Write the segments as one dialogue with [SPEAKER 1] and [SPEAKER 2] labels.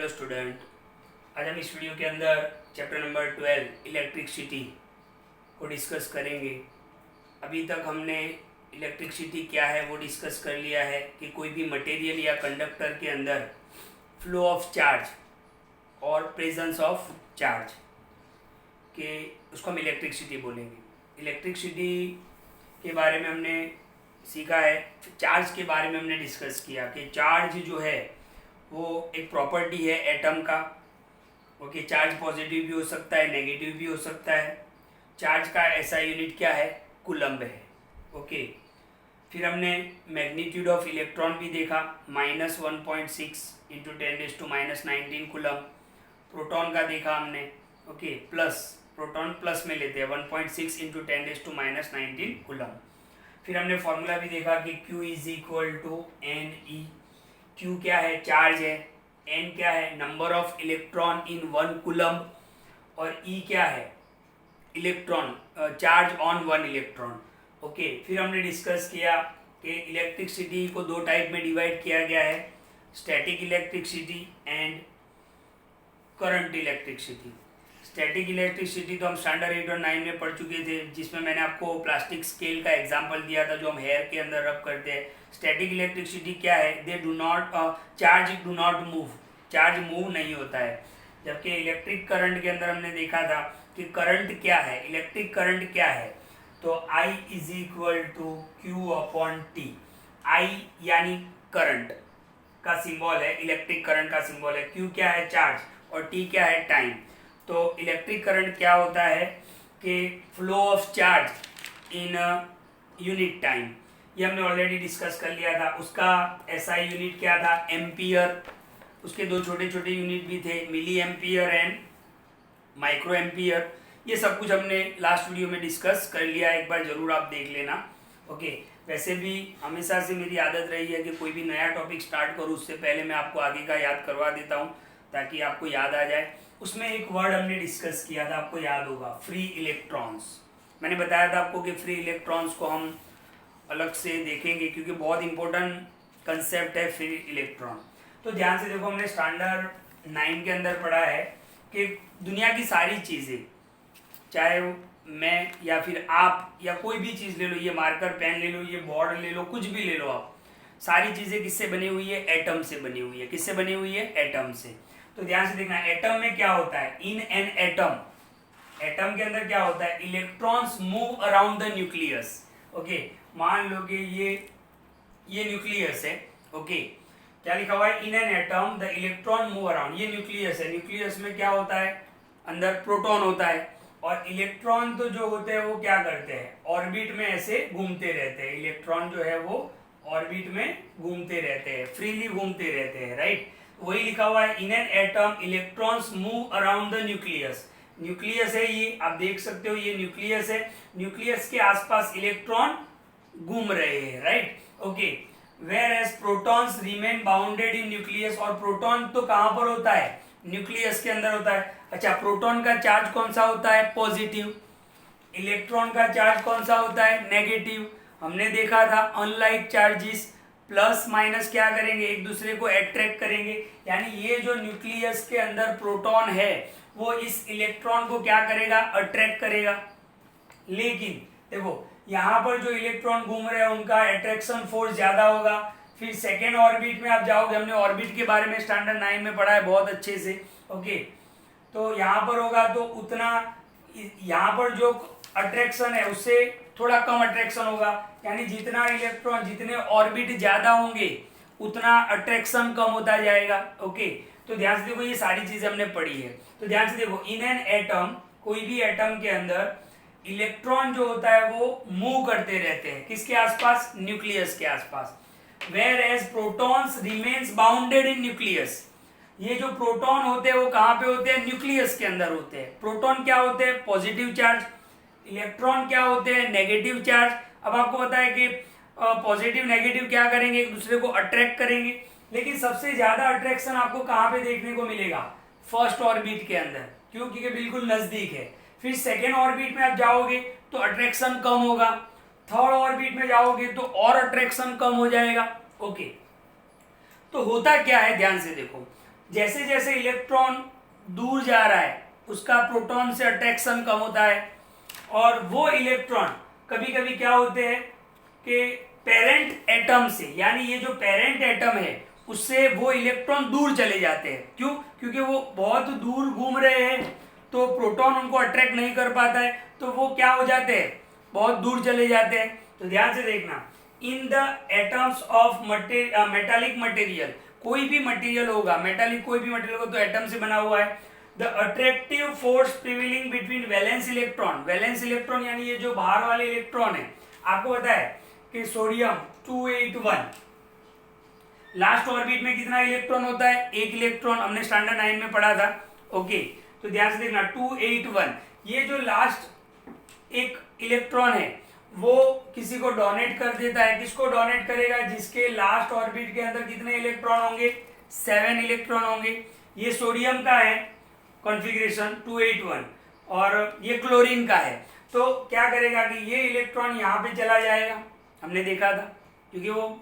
[SPEAKER 1] Hello student. आज हम इस वीडियो के अंदर चैप्टर नंबर 12 इलेक्ट्रिसिटी को डिस्कस करेंगे। अभी तक हमने इलेक्ट्रिसिटी क्या है वो डिस्कस कर लिया है कि कोई भी मटेरियल या कंडक्टर के अंदर फ्लो ऑफ चार्ज और प्रेजेंस ऑफ चार्ज के उसको हम इलेक्ट्रिसिटी बोलेंगे। इलेक्ट्रिसिटी के बारे में हमने सीखा है। चार्ज के बारे में हमने डिस्कस किया कि चार्ज जो है वो एक प्रॉपर्टी है एटम का। ओके, चार्ज पॉजिटिव भी हो सकता है, नेगेटिव भी हो सकता है। चार्ज का ऐसा यूनिट क्या है, कूलम्ब है। ओके, फिर हमने मैग्नीट्यूड ऑफ इलेक्ट्रॉन भी देखा, -1.6 इंटू 10⁻⁻19 कूलम्ब। प्रोटॉन का देखा हमने। ओके, प्लस प्रोटॉन प्लस में लेते हैं 1.6 इंटू 10⁻⁻19 कूलम्ब। फिर हमने फॉर्मूला भी देखा कि Q is equal to NE। Q क्या है, चार्ज है। N क्या है, number of electron in 1 coulomb. और E क्या है, electron, charge on 1 electron. Okay, फिर हमने डिस्कस किया कि इलेक्ट्रिसिटी को दो टाइप में डिवाइड किया गया है, static electricity and current electricity. Static electricity तो हम स्टैंडर्ड 8 और 9 में पढ़ चुके थे, जिसमें मैंने आपको प्लास्टिक स्केल का एग्जांपल दिया था जो हम हेयर के अंदर रब करते हैं। स्टैटिक इलेक्ट्रिसिटी क्या है, they do not charge do not move, charge move नहीं होता है। जबकि इलेक्ट्रिक करंट के अंदर हमने देखा था कि करंट क्या है, इलेक्ट्रिक करंट क्या है, तो I is equal to Q/T। I यानी करंट का सिंबल है, इलेक्ट्रिक करंट का सिंबल है। Q क्या है, चार्ज, और T क्या है, टाइम। तो इलेक्ट्रिक करंट क्या होता है कि flow of charge in unit time. ये हमने ऑलरेडी डिस्कस कर लिया था। उसका SI यूनिट क्या था, एम्पियर। उसके दो छोटे छोटे यूनिट भी थे, milli ampere and micro ampere. ये सब कुछ हमने लास्ट वीडियो में डिस्कस कर लिया, एक बार जरूर आप देख लेना। ओके, वैसे भी हमेशा से मेरी आदत रही है कि कोई भी नया टॉपिक स्टार्ट करूँ उससे पहले मैं आपको आगे का याद करवा देता हूँ ताकि आपको याद आ जाए। उसमें एक वर्ड हमने डिस्कस किया था, आपको याद होगा, फ्री इलेक्ट्रॉन्स। मैंने बताया था आपको कि फ्री इलेक्ट्रॉन्स को हम अलग से देखेंगे क्योंकि बहुत इंपॉर्टेंट कंसेप्ट है फ्री इलेक्ट्रॉन। तो ध्यान से देखो, हमने स्टैंडर्ड 9 के अंदर पढ़ा है कि दुनिया की सारी चीज़ें, चाहे मैं या फिर आप या कोई भी चीज़ ले लो, ये मार्कर पेन ले लो, ये बोर्ड ले लो, कुछ भी ले लो आप, सारी चीज़ें किससे बनी हुई है, एटम से बनी हुई है। किससे बनी हुई है, एटम से। तो ध्यान से देखना, एटम में क्या होता है, इन एन एटम, एटम के अंदर क्या होता है, electrons move around the nucleus. Okay, मान लो कि ये न्यूक्लियस है। ओके, क्या लिखा हुआ है, in an atom the electron move around. ये न्यूक्लियस है, न्यूक्लियस में क्या होता है, अंदर प्रोटॉन होता है, और इलेक्ट्रॉन तो जो होते हैं वो क्या करते हैं, ऑर्बिट में ऐसे घूमते रहते हैं। इलेक्ट्रॉन जो है वो ऑर्बिट में घूमते रहते हैं, फ्रीली घूमते रहते हैं, राइट। वही लिखा हुआ है, in an atom electrons move around the nucleus. Nucleus है ये, आप देख सकते हो ये न्यूक्लियस है, न्यूक्लियस के आसपास इलेक्ट्रॉन घूम रहे हैं, right. Okay, whereas protons remain bounded in nucleus. और प्रोटॉन तो कहां पर होता है, न्यूक्लियस के अंदर होता है। अच्छा, प्रोटॉन का चार्ज कौन सा होता है, पॉजिटिव। इलेक्ट्रॉन का चार्ज कौन सा होता है, नेगेटिव। हमने देखा था अनलाइक चार्जेस प्लस माइनस क्या करेंगे, एक दूसरे को अट्रैक्ट करेंगे। यानी ये जो न्यूक्लियस के अंदर प्रोटॉन है वो इस इलेक्ट्रॉन को क्या करेगा, अट्रैक्ट करेगा। लेकिन देखो, यहाँ पर जो इलेक्ट्रॉन घूम रहे हैं उनका अट्रैक्शन फोर्स ज्यादा होगा। फिर सेकेंड ऑर्बिट में आप जाओगे, हमने ऑर्बिट के बारे में स्टैंडर्ड 9 में पढ़ा है बहुत अच्छे से। ओके, तो यहाँ पर होगा तो उतना, यहाँ पर जो अट्रैक्शन है उससे थोड़ा कम अट्रैक्शन होगा। यानी जितना इलेक्ट्रॉन, जितने ऑर्बिट ज्यादा होंगे उतना अट्रैक्शन कम होता जाएगा। ओके, तो ध्यान से देखो, ये सारी चीजें हमने पढ़ी है। तो ध्यान से देखो, इन एन एटम, कोई भी एटम के अंदर इलेक्ट्रॉन जो होता है वो मूव करते रहते हैं, किसके आसपास, न्यूक्लियस के आसपास। Whereas protons remains bounded in nucleus. ये जो प्रोटॉन होते हैं वो कहां पे होते हैं, न्यूक्लियस के अंदर होते हैं। प्रोटॉन क्या होते हैं, पॉजिटिव चार्ज। इलेक्ट्रॉन क्या होते हैं, नेगेटिव चार्ज। अब आपको पता है कि पॉजिटिव नेगेटिव क्या करेंगे, एक दूसरे को अट्रैक्ट करेंगे। लेकिन सबसे ज्यादा अट्रैक्शन आपको कहां पे देखने को मिलेगा, फर्स्ट ऑर्बिट के अंदर, क्योंकि बिल्कुल नजदीक है। फिर सेकेंड ऑर्बिट में आप जाओगे तो अट्रैक्शन कम होगा, थर्ड ऑर्बिट में जाओगे तो और अट्रैक्शन कम हो जाएगा। ओके, तो होता क्या है, ध्यान से देखो, जैसे जैसे इलेक्ट्रॉन दूर जा रहा है उसका प्रोटॉन से अट्रैक्शन कम होता है, और वो इलेक्ट्रॉन कभी कभी क्या होते हैं कि पेरेंट एटम से, यानी ये जो पेरेंट एटम है उससे वो इलेक्ट्रॉन दूर चले जाते हैं। क्यों? क्योंकि वो बहुत दूर घूम रहे हैं तो प्रोटॉन उनको अट्रैक्ट नहीं कर पाता है, तो वो क्या हो जाते हैं, बहुत दूर चले जाते हैं। तो ध्यान से देखना, in the atoms of metallic material, कोई भी मटेरियल होगा, मेटालिक कोई भी मटेरियल होगा तो एटम से बना हुआ है, the attractive force prevailing between valence electron, valence electron यानी ये जो बाहर वाले इलेक्ट्रॉन है, आपको पता है कि सोडियम 281 लास्ट ऑर्बिट में कितना इलेक्ट्रॉन होता है, एक इलेक्ट्रॉन, हमने स्टैंडर्ड 9 में पढ़ा था। ओके, तो ध्यान से देखना 281, ये जो लास्ट एक इलेक्ट्रॉन है वो किसी को डोनेट कर देता है। किसको डोनेट करेगा? जिसके लास्ट ऑर्बिट के अंदर कितने इलेक्ट्रॉन होंगे, 7 इलेक्ट्रॉन होंगे। ये सोडियम का है कॉन्फ़िगरेशन 281 और ये क्लोरीन का है। तो क्या करेगा कि ये इलेक्ट्रॉन यहाँ पे चला जाएगा, हमने देखा था, क्योंकि वो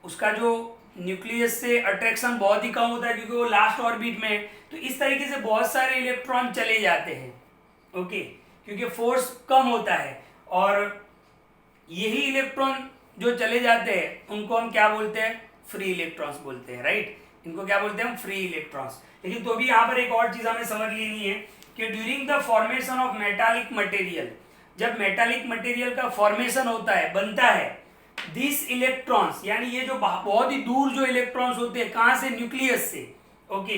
[SPEAKER 1] उसका जो न्यूक्लियस से अट्रैक्शन बहुत ही कम होता है क्योंकि वो लास्ट ऑर्बिट में है। तो इस तरीके से बहुत सारे इलेक्ट्रॉन चले जाते हैं, ओके, क्योंकि फोर्स कम होता है। और यही इलेक्ट्रॉन जो चले जाते हैं उनको हम क्या बोलते हैं, फ्री इलेक्ट्रॉन्स बोलते हैं, राइट। इनको क्या बोलते हैं हम, फ्री इलेक्ट्रॉन्स। लेकिन तो भी यहाँ पर एक और चीज हमें समझ लेनी है कि during the formation of metallic material, जब मेटालिक मटेरियल का फॉर्मेशन होता है, बनता है, दिस इलेक्ट्रॉन्स यानी ये जो बहुत ही दूर जो इलेक्ट्रॉन्स होते हैं, कहां से, न्यूक्लियस से, okay,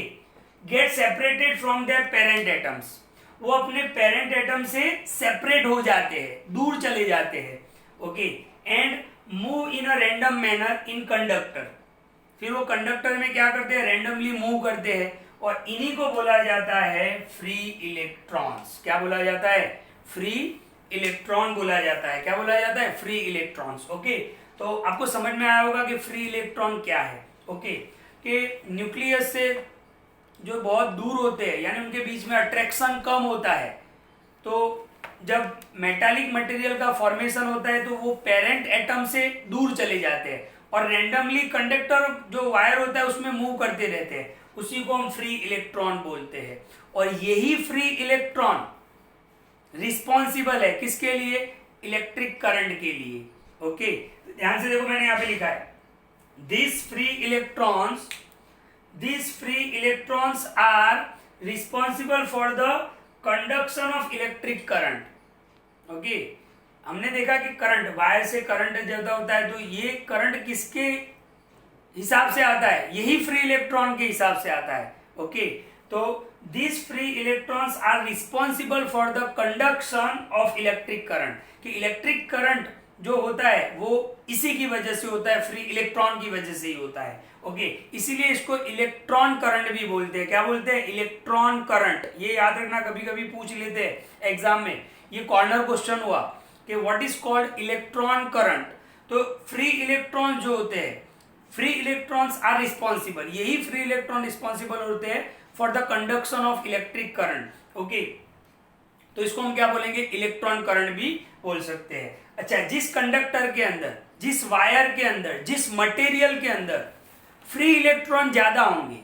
[SPEAKER 1] get separated from there parent atoms, वो अपने पेरेंट एटम से सेपरेट हो जाते हैं, दूर चले जाते हैं, okay, and move in a random manner in conductor, फिर वो कंडक्टर में क्या करते हैं, रैंडमली मूव करते हैं, और इन्हीं को बोला जाता है फ्री इलेक्ट्रॉन्स। क्या बोला जाता है, फ्री इलेक्ट्रॉन बोला जाता है। क्या बोला जाता है, फ्री इलेक्ट्रॉन्स। ओके, तो आपको समझ में आया होगा कि फ्री इलेक्ट्रॉन क्या है। ओके, कि न्यूक्लियस से जो बहुत दूर होते हैं यानी उनके बीच में अट्रैक्शन कम होता है, तो जब मेटालिक मटेरियल का फॉर्मेशन होता है तो वो पेरेंट एटम से दूर चले जाते हैं और रैंडमली कंडक्टर जो वायर होता है उसमें मूव करते रहते हैं, उसी को हम फ्री इलेक्ट्रॉन बोलते हैं। और यही फ्री इलेक्ट्रॉन रिस्पॉन्सिबल है किसके लिए, इलेक्ट्रिक करंट के लिए। ओके, ध्यान से देखो, मैंने यहां पे लिखा है this free electrons are responsible for the conduction of electric current. Okay, हमने देखा कि करंट, वायर से करंट ज्यादा होता है, तो ये करंट किसके हिसाब से आता है, यही फ्री इलेक्ट्रॉन के हिसाब से आता है। ओके, तो this free electrons are responsible for the conduction of electric current, कि इलेक्ट्रिक करंट जो होता है वो इसी की वजह से होता है, फ्री इलेक्ट्रॉन की वजह से ही होता है। ओके, इसीलिए इसको इलेक्ट्रॉन करंट भी बोलते हैं। क्या बोलते हैं, इलेक्ट्रॉन करंट। ये याद रखना, कभी कभी पूछ लेते हैं एग्जाम में, ये कॉर्नर क्वेश्चन हुआ कि what is called electron current. तो फ्री इलेक्ट्रॉन जो होते हैं, फ्री इलेक्ट्रॉन्स आर रिस्पॉन्सिबल, यही फ्री इलेक्ट्रॉन रिस्पॉन्सिबल होते हैं for the conduction of electric current. Okay, तो इसको हम क्या बोलेंगे, इलेक्ट्रॉन करंट भी बोल सकते हैं। अच्छा, जिस कंडक्टर के अंदर, जिस वायर के अंदर, जिस मटेरियल के अंदर फ्री इलेक्ट्रॉन ज्यादा होंगे,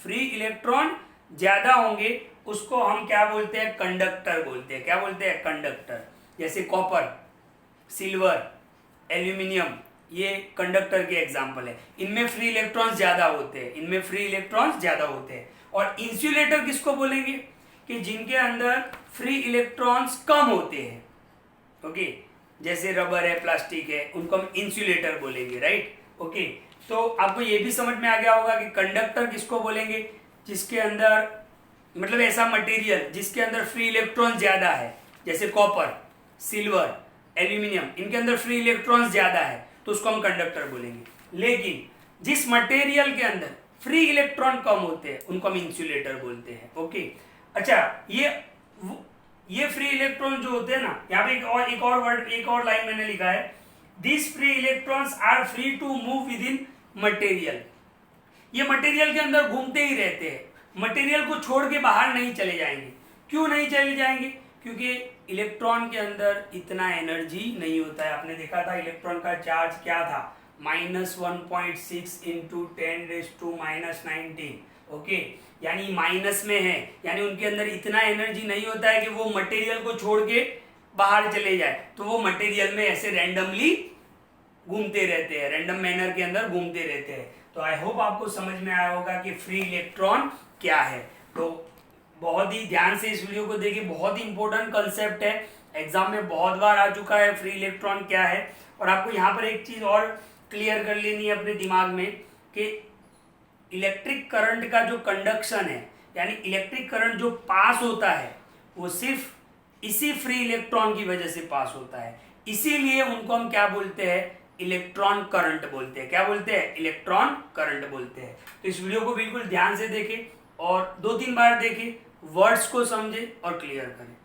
[SPEAKER 1] फ्री इलेक्ट्रॉन ज्यादा होंगे, उसको हम क्या बोलते हैं, कंडक्टर बोलते हैं। क्या बोलते हैं, कंडक्टर। जैसे कॉपर, सिल्वर, एल्यूमिनियम, ये कंडक्टर के एग्जाम्पल है। इनमें फ्री इलेक्ट्रॉन्स ज्यादा होते हैं, इनमें फ्री इलेक्ट्रॉन्स ज्यादा होते हैं। और इंसुलेटर किसको बोलेंगे, कि जिनके अंदर फ्री इलेक्ट्रॉन्स कम होते हैं। ओके, जैसे रबर है, प्लास्टिक है, उनको हम इंसुलेटर बोलेंगे, राइट। ओके, तो आपको ये भी समझ में आ गया होगा कि कंडक्टर किसको बोलेंगे, जिसके अंदर, मतलब ऐसा मटेरियल जिसके अंदर फ्री इलेक्ट्रॉन ज्यादा है, जैसे कॉपर, सिल्वर, एल्यूमिनियम, इनके अंदर फ्री इलेक्ट्रॉन्स ज्यादा है, तो उसको हम कंडक्टर बोलेंगे। लेकिन जिस मटेरियल के अंदर फ्री इलेक्ट्रॉन कम होते हैं उनको हम इंसुलेटर बोलते हैं। ओके, अच्छा, ये फ्री इलेक्ट्रॉन जो होते हैं ना, यहाँ पे एक और लाइन मैंने लिखा है, this free electrons are free to move within material. ये मटेरियल के अंदर घूमते ही रहते हैं, मटेरियल को छोड़ के बाहर नहीं चले जाएंगे। क्यों नहीं चले जाएंगे, क्योंकि इलेक्ट्रॉन के अंदर इतना एनर्जी नहीं होता है। आपने देखा था इलेक्ट्रॉन का चार्ज क्या था, -1.6 × 10⁻⁹ ओके, यानी माइनस में है, यानी उनके अंदर इतना एनर्जी नहीं होता है कि वो मटेरियल को छोड़ के बाहर चले जाए, तो वो मटेरियल में ऐसे रैंडमली घूमते रहते हैं, रैंडम मैनर के अंदर घूमते रहते हैं। तो आई होप आपको समझ में आया होगा कि फ्री इलेक्ट्रॉन क्या है। तो बहुत ही ध्यान से इस वीडियो को देखिए, बहुत ही इंपॉर्टेंट कंसेप्ट है, एग्जाम में बहुत बार आ चुका है फ्री इलेक्ट्रॉन क्या है। और आपको यहाँ पर एक चीज और क्लियर कर लेनी है अपने दिमाग में कि इलेक्ट्रिक करंट का जो कंडक्शन है, यानी इलेक्ट्रिक करंट जो पास होता है, वो सिर्फ इसी फ्री इलेक्ट्रॉन की वजह से पास होता है। इसीलिए उनको हम क्या बोलते हैं, इलेक्ट्रॉन करंट बोलते हैं। क्या बोलते हैं, इलेक्ट्रॉन करंट बोलते हैं। तो इस वीडियो को बिल्कुल ध्यान से देखें और 2-3 बार देखें, वर्ड्स को समझें और क्लियर करें।